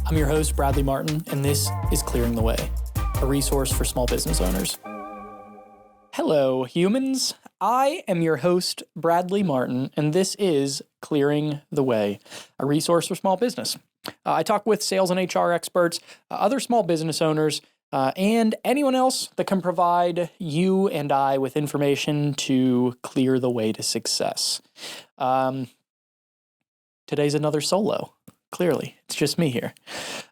I'm your host, Bradley Martin, and this is Clearing the Way, a resource for small business owners. Hello, humans. I am your host, Bradley Martin, and this is Clearing the Way, a resource for small business. I talk with sales and HR experts, other small business owners, and anyone else that can provide you and I with information to clear the way to success. Today's another solo. Clearly, it's just me here.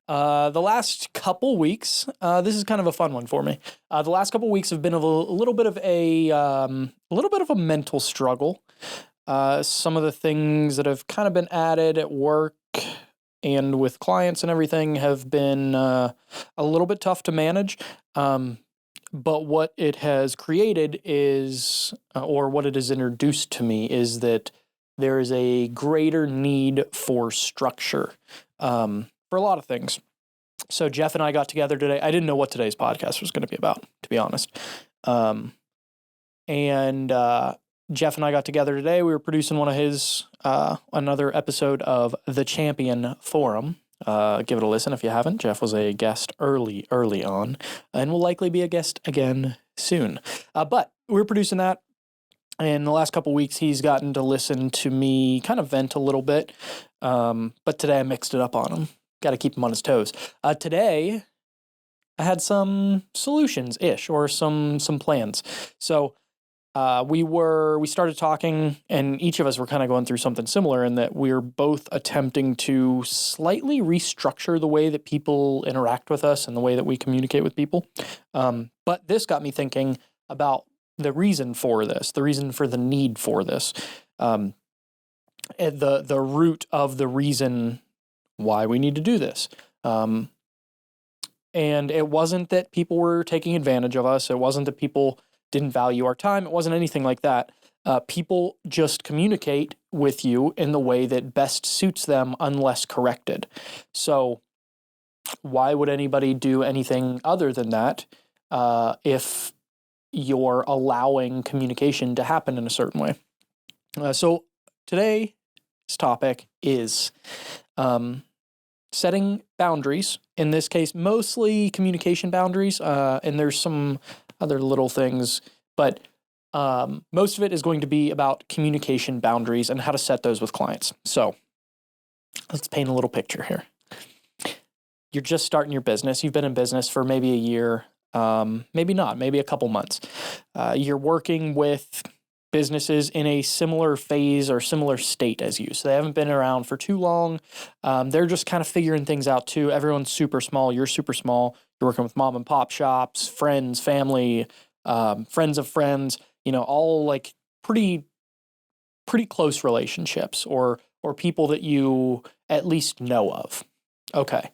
The last couple weeks, this is kind of a fun one for me. The last couple weeks have been a little bit of a mental struggle. Some of the things that have kind of been added at work and with clients and everything have been a little bit tough to manage. But what it has created is, or what it has introduced to me, is that there is a greater need for structure for a lot of things. So Jeff and I got together today. I didn't know what today's podcast was going to be about, to be honest. And Jeff and I got together today. We were producing one of his, another episode of The Champion Forum. Give it a listen if you haven't. Jeff was a guest early on and will likely be a guest again soon. But we were producing that. And the last couple weeks, he's gotten to listen to me kind of vent a little bit. But today I mixed it up on him. Got to keep him on his toes. Today, I had some solutions-ish, or some plans. So we started talking, and each of us were kind of going through something similar in that we're both attempting to slightly restructure the way that people interact with us and the way that we communicate with people. But this got me thinking about the reason for this, the reason for the need for this, the root of the reason why we need to do this. And it wasn't that people were taking advantage of us. It wasn't that people didn't value our time. It wasn't anything like that. People just communicate with you in the way that best suits them unless corrected. So why would anybody do anything other than that if you're allowing communication to happen in a certain way? So today's topic is setting boundaries. In this case, mostly communication boundaries, and there's some other little things, but most of it is going to be about communication boundaries and how to set those with clients. So let's paint a little picture here. You're just starting your business. You've been in business for maybe a year. Maybe not, maybe a couple months. You're working with businesses in a similar phase or similar state as you. So they haven't been around for too long. They're just kind of figuring things out too. Everyone's super small. You're super small. You're working with mom and pop shops, friends, family, friends of friends, all like pretty close relationships or people that you at least know of. Okay.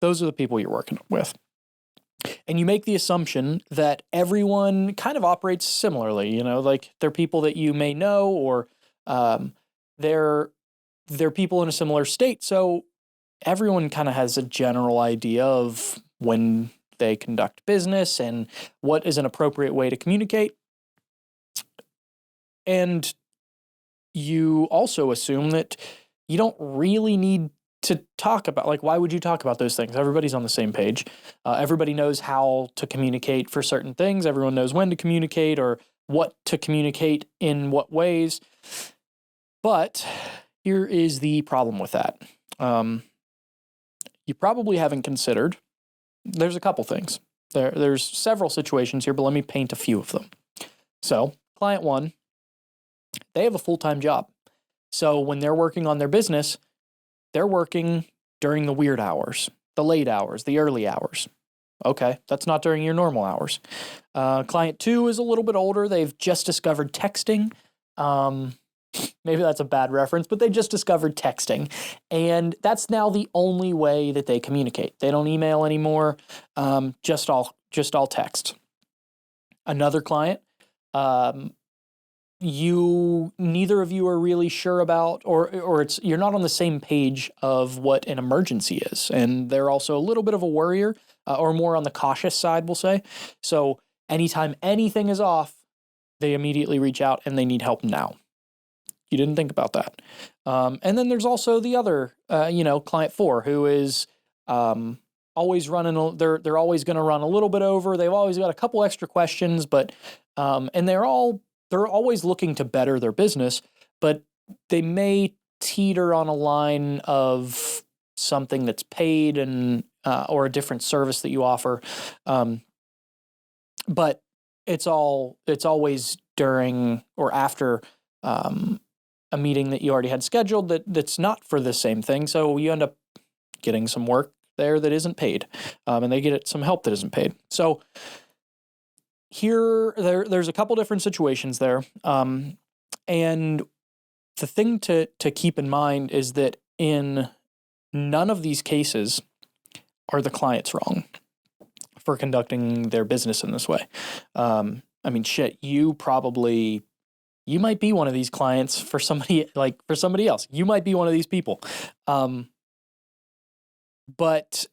Those are the people you're working with. And you make the assumption that everyone kind of operates similarly, like they're people that you may know, or they're people in a similar state. So everyone kind of has a general idea of when they conduct business and what is an appropriate way to communicate. And you also assume that you don't really need to talk about, like, why would you talk about those things? Everybody's on the same page. Everybody knows how to communicate for certain things. Everyone knows when to communicate or what to communicate in what ways. But here is the problem with that. You probably haven't considered, there's a couple things. There's several situations here, but let me paint a few of them. So, client one, they have a full-time job. So when they're working on their business, they're working during the weird hours, the late hours, the early hours. Okay, that's not during your normal hours. Client two is a little bit older. They've just discovered texting. Maybe that's a bad reference, but they just discovered texting. And that's now the only way that they communicate. They don't email anymore, just all text. Another client, neither of you are really sure about, or you're not on the same page of what an emergency is. And they're also a little bit of a worrier, or more on the cautious side, we'll say. So anytime anything is off, they immediately reach out and they need help now. You didn't think about that. And then there's also the other, client four, who is always running. They're always going to run a little bit over. They've always got a couple extra questions, but and they're always looking to better their business, but they may teeter on a line of something that's paid and or a different service that you offer. But it's always during or after a meeting that you already had scheduled that's not for the same thing. So you end up getting some work there that isn't paid, and they get some help that isn't paid. So there's a couple different situations there, and the thing to keep in mind is that in none of these cases are the clients wrong for conducting their business in this way. I mean, shit, you might be one of these clients for somebody else. You might be one of these people. But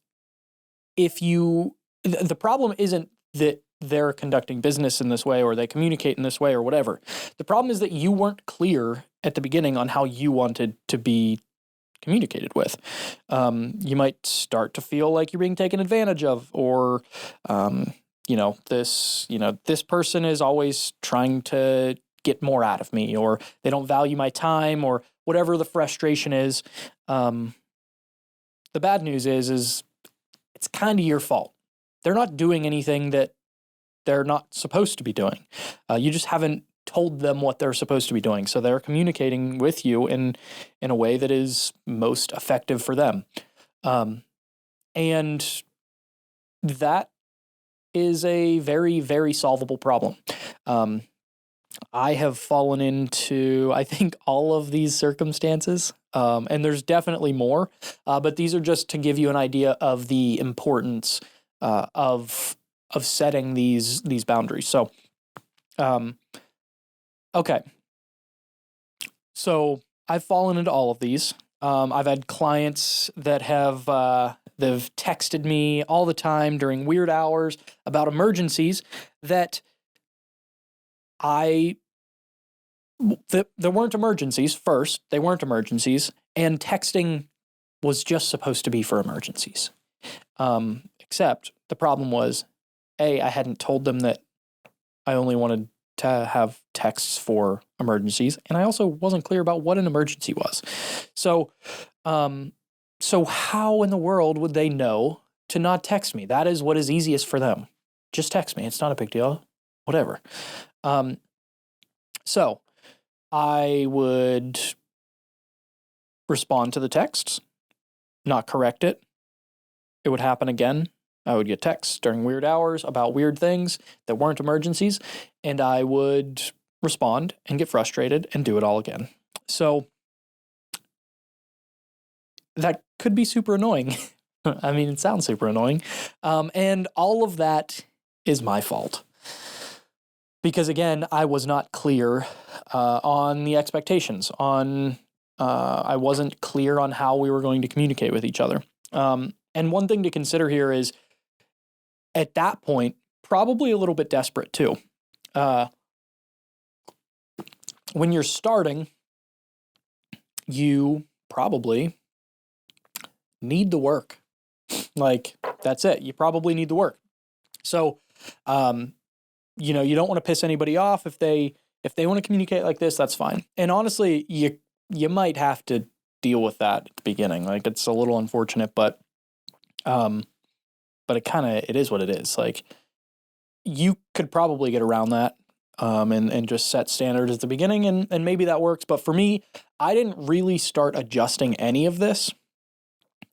the problem isn't that they're conducting business in this way or they communicate in this way or whatever. The problem is that you weren't clear at the beginning on how you wanted to be communicated with. You might start to feel like you're being taken advantage of, or this person is always trying to get more out of me, or they don't value my time, or whatever the frustration is. The bad news is it's kind of your fault. They're not doing anything that they're not supposed to be doing. You just haven't told them what they're supposed to be doing. So they're communicating with you in a way that is most effective for them. And that is a very, very solvable problem. I have fallen into, I think, all of these circumstances, and there's definitely more, but these are just to give you an idea of the importance of setting these boundaries. So, okay. So I've fallen into all of these. I've had clients that they've texted me all the time during weird hours about emergencies that there weren't emergencies. First, they weren't emergencies, and texting was just supposed to be for emergencies. Except the problem was, I hadn't told them that I only wanted to have texts for emergencies, and I also wasn't clear about what an emergency was. So how in the world would they know to not text me? That is what is easiest for them. Just text me. It's not a big deal. Whatever. So I would respond to the texts, not correct it. It would happen again. I would get texts during weird hours about weird things that weren't emergencies, and I would respond and get frustrated and do it all again. So that could be super annoying. I mean, it sounds super annoying. And all of that is my fault. Because again, I was not clear on the expectations. I wasn't clear on how we were going to communicate with each other. And one thing to consider here is, at that point, probably a little bit desperate too. When you're starting, you probably need the work. Like, that's it. You probably need the work. So, you don't want to piss anybody off. If they want to communicate like this, that's fine. And honestly, you might have to deal with that at the beginning. Like, it's a little unfortunate, but it is what it is. Like, you could probably get around that, and just set standards at the beginning, and maybe that works. But for me, I didn't really start adjusting any of this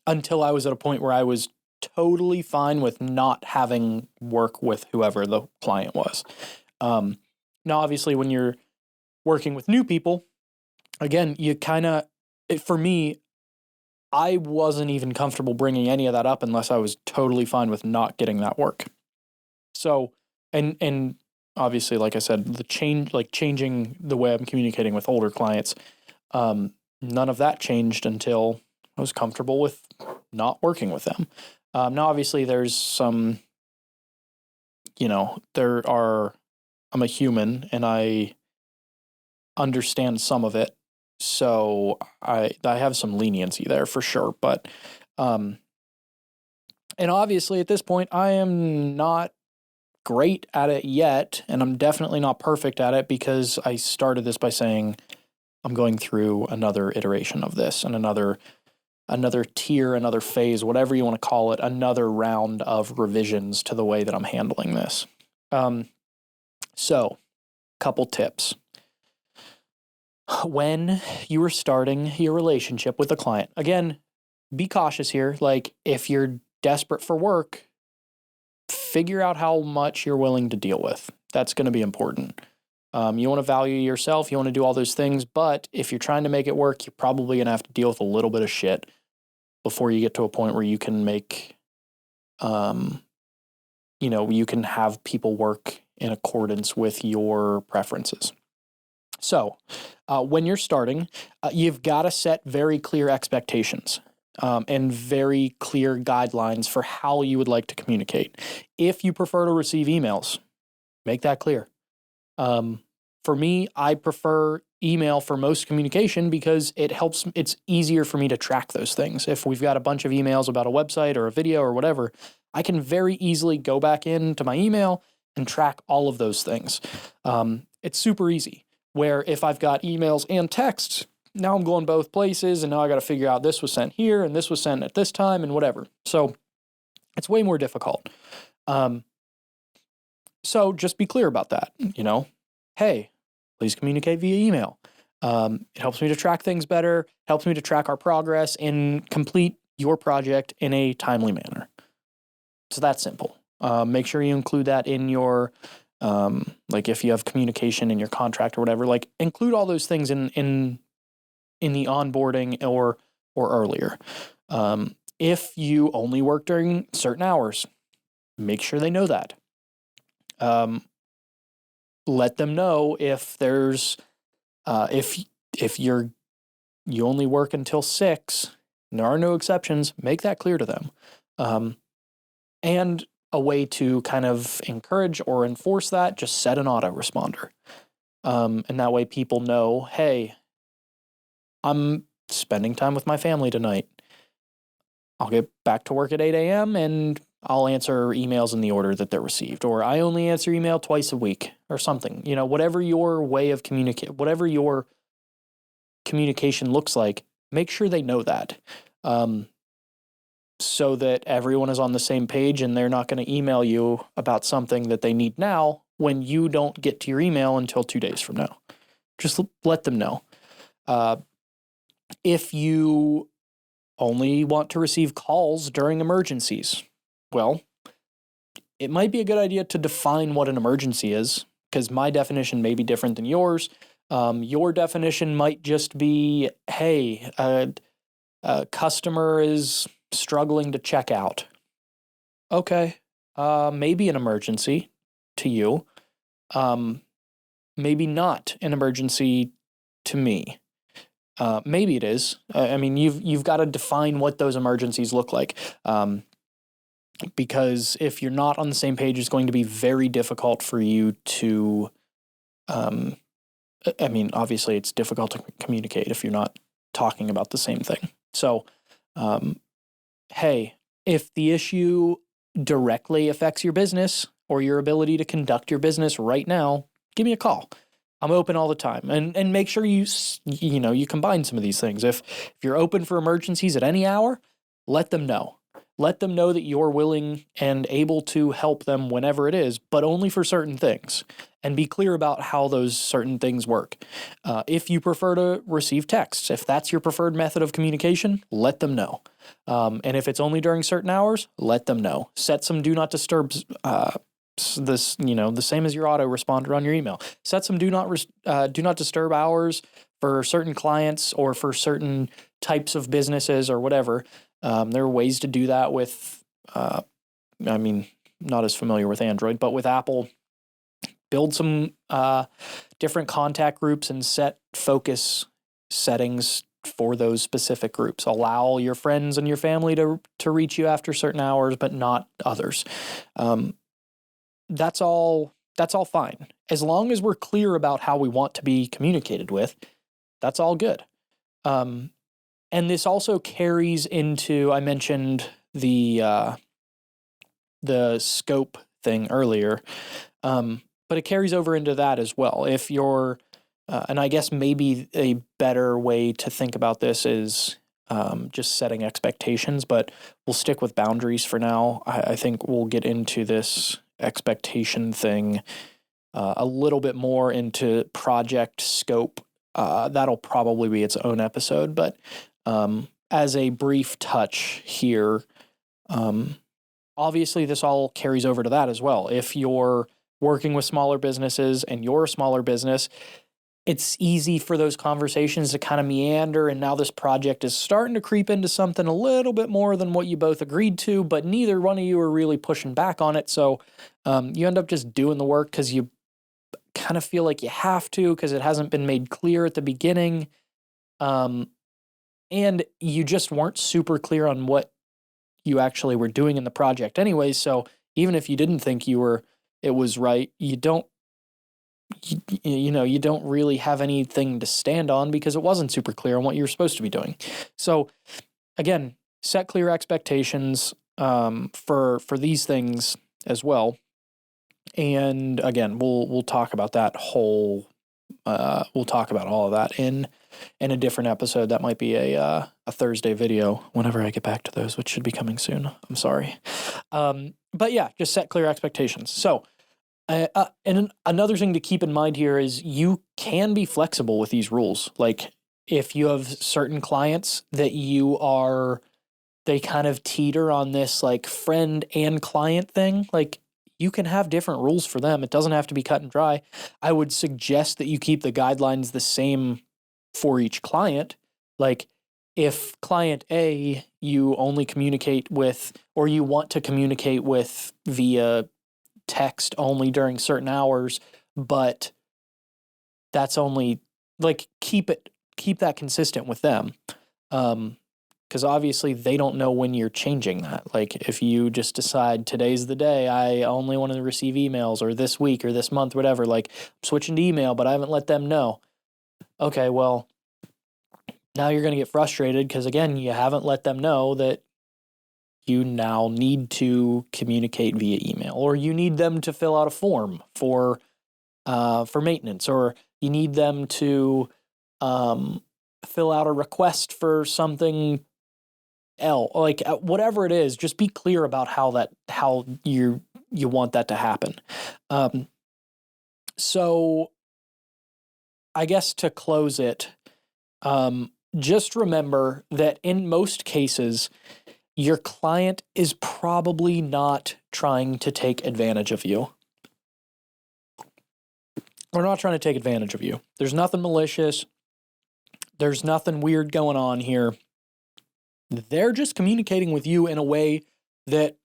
until I was at a point where I was totally fine with not having work with whoever the client was. Now, obviously, when you're working with new people, again, for me, I wasn't even comfortable bringing any of that up unless I was totally fine with not getting that work. So, and obviously, like I said, changing the way I'm communicating with older clients, none of that changed until I was comfortable with not working with them. Now, obviously, there's some, I'm a human and I understand some of it. So I have some leniency there for sure. But And obviously at this point, I am not great at it yet, and I'm definitely not perfect at it because I started this by saying I'm going through another iteration of this and another tier, another phase, whatever you want to call it, another round of revisions to the way that I'm handling this. So, couple tips. When you are starting your relationship with a client, again, be cautious here. Like, if you're desperate for work, figure out how much you're willing to deal with. That's going to be important. You want to value yourself, you want to do all those things, but if you're trying to make it work, you're probably going to have to deal with a little bit of shit before you get to a point where you can make, you can have people work in accordance with your preferences. So, when you're starting, you've got to set very clear expectations and very clear guidelines for how you would like to communicate. If you prefer to receive emails, make that clear. For me, I prefer email for most communication because it's easier for me to track those things. If we've got a bunch of emails about a website or a video or whatever, I can very easily go back into my email and track all of those things. It's super easy. Where if I've got emails and texts, now I'm going both places, and now I got to figure out this was sent here and this was sent at this time and whatever. So it's way more difficult. So just be clear about that. Hey, please communicate via email. It helps me to track things better, helps me to track our progress and complete your project in a timely manner. So that's simple. Make sure you include that in your like if you have communication in your contract or whatever, like include all those things in the onboarding or earlier. If you only work during certain hours, make sure they know that. Let them know if there's if you only work until 6, and there are no exceptions, make that clear to them. And a way to kind of encourage or enforce that, just set an autoresponder. And that way people know, hey, I'm spending time with my family tonight. I'll get back to work at 8 a.m. and I'll answer emails in the order that they're received. Or I only answer email twice a week or something. Whatever your way of whatever your communication looks like, make sure they know that. So that everyone is on the same page and they're not going to email you about something that they need now when you don't get to your email until 2 days from now. Just let them know. If you only want to receive calls during emergencies, well, it might be a good idea to define what an emergency is, because my definition may be different than yours. Your definition might just be, hey, a customer is struggling to check out. Okay, maybe an emergency to you. Maybe not an emergency to me. Maybe it is. I mean, you've got to define what those emergencies look like. Because if you're not on the same page, it's going to be very difficult for you to. I mean, obviously, it's difficult to communicate if you're not talking about the same thing. So, hey, if the issue directly affects your business or your ability to conduct your business right now, give me a call. I'm open all the time, and make sure you combine some of these things. If you're open for emergencies at any hour, let them know. Let them know that you're willing and able to help them whenever it is, but only for certain things. And be clear about how those certain things work. If you prefer to receive texts, if that's your preferred method of communication, let them know. And if it's only during certain hours, let them know. Set some do not disturb. The same as your autoresponder on your email. Set some do not disturb hours for certain clients or for certain types of businesses or whatever. There are ways to do that with, not as familiar with Android, but with Apple. Build some different contact groups and set focus settings for those specific groups. Allow your friends and your family to reach you after certain hours, but not others. That's all fine. As long as we're clear about how we want to be communicated with, that's all good. And this also carries into, I mentioned the the scope thing earlier. But it carries over into that as well. If you're, and I guess maybe a better way to think about this is just setting expectations, but we'll stick with boundaries for now. I think we'll get into this expectation thing a little bit more into project scope. That'll probably be its own episode, but as a brief touch here, obviously this all carries over to that as well. If you're working with smaller businesses and you're a smaller business, it's easy for those conversations to kind of meander, and now this project is starting to creep into something a little bit more than what you both agreed to, but neither one of you are really pushing back on it. So you end up just doing the work because you kind of feel like you have to because it hasn't been made clear at the beginning. And you just weren't super clear on what you actually were doing in the project anyway. So even if you didn't think it was right, you don't really have anything to stand on because it wasn't super clear on what you're supposed to be doing. So again, set clear expectations for these things as well. And again, we'll talk about that we'll talk about all of that in a different episode. That might be a Thursday video whenever I get back to those, which should be coming soon. I'm sorry. But yeah, just set clear expectations. So and another thing to keep in mind here is you can be flexible with these rules. Like if you have certain clients that they kind of teeter on this like friend and client thing, like you can have different rules for them. It doesn't have to be cut and dry. I would suggest that you keep the guidelines the same for each client. Like if client A, you only communicate with, or you want to communicate with via text only during certain hours, but that's only like keep that consistent with them. Because obviously they don't know when you're changing that. Like if you just decide today's the day, I only want to receive emails, or this week or this month, whatever, like I'm switching to email, but I haven't let them know. Okay, well, now you're going to get frustrated because again, you haven't let them know that you now need to communicate via email, or you need them to fill out a form for maintenance, or you need them to fill out a request for something else. Like whatever it is, just be clear about how you want that to happen. So I guess to close it, just remember that in most cases, your client is probably not trying to take advantage of you. They're not trying to take advantage of you. There's nothing malicious. There's nothing weird going on here. They're just communicating with you in a way that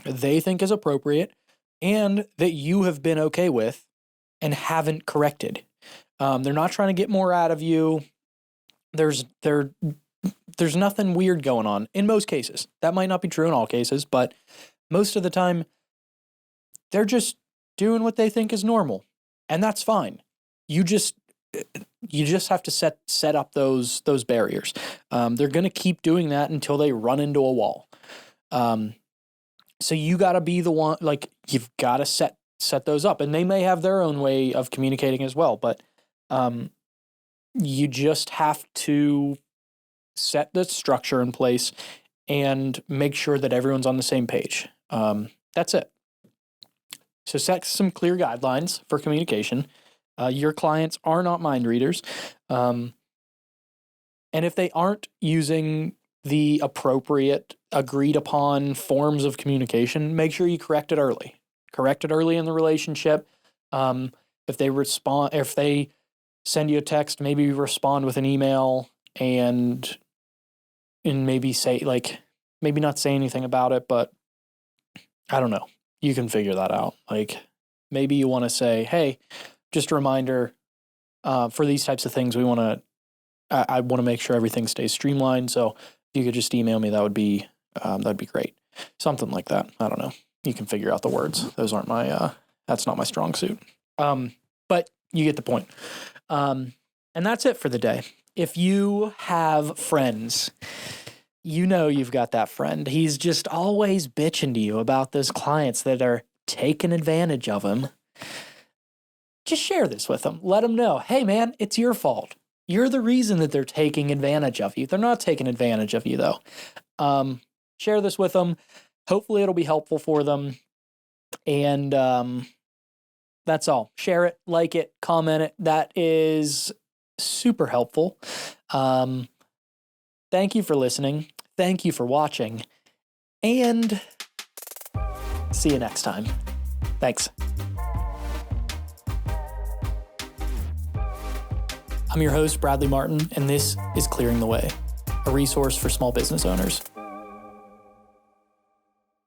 they think is appropriate and that you have been okay with and haven't corrected. They're not trying to get more out of you. There's nothing weird going on in most cases. That might not be true in all cases, but most of the time, they're just doing what they think is normal, and that's fine. You just have to set up those barriers. They're going to keep doing that until they run into a wall. So you got to be the one, like you've got to set those up, and they may have their own way of communicating as well, but you just have to set the structure in place and make sure that everyone's on the same page. That's it. So set some clear guidelines for communication. Your clients are not mind readers. And if they aren't using the appropriate agreed upon forms of communication, make sure you correct it early. Correct it early in the relationship. If they send you a text, maybe respond with an email and maybe say, like, maybe not say anything about it, but I don't know. You can figure that out. Like, maybe you want to say, hey, just a reminder, for these types of things, I want to make sure everything stays streamlined. So if you could just email me, that'd be great. Something like that. I don't know. You can figure out the words. Those aren't that's not my strong suit. But you get the point. And that's it for the day. If you have friends you know you've got that friend. He's just always bitching to you about those clients that are taking advantage of him. Just share this with them. Let them know, hey man, it's your fault. You're the reason that they're taking advantage of you. They're not taking advantage of you though. Share this with them. Hopefully it'll be helpful for them. And that's all. Share it, like it, comment it. That is super helpful. Thank you for listening. Thank you for watching. And see you next time. Thanks. I'm your host, Bradley Martin, and this is Clearing the Way, a resource for small business owners.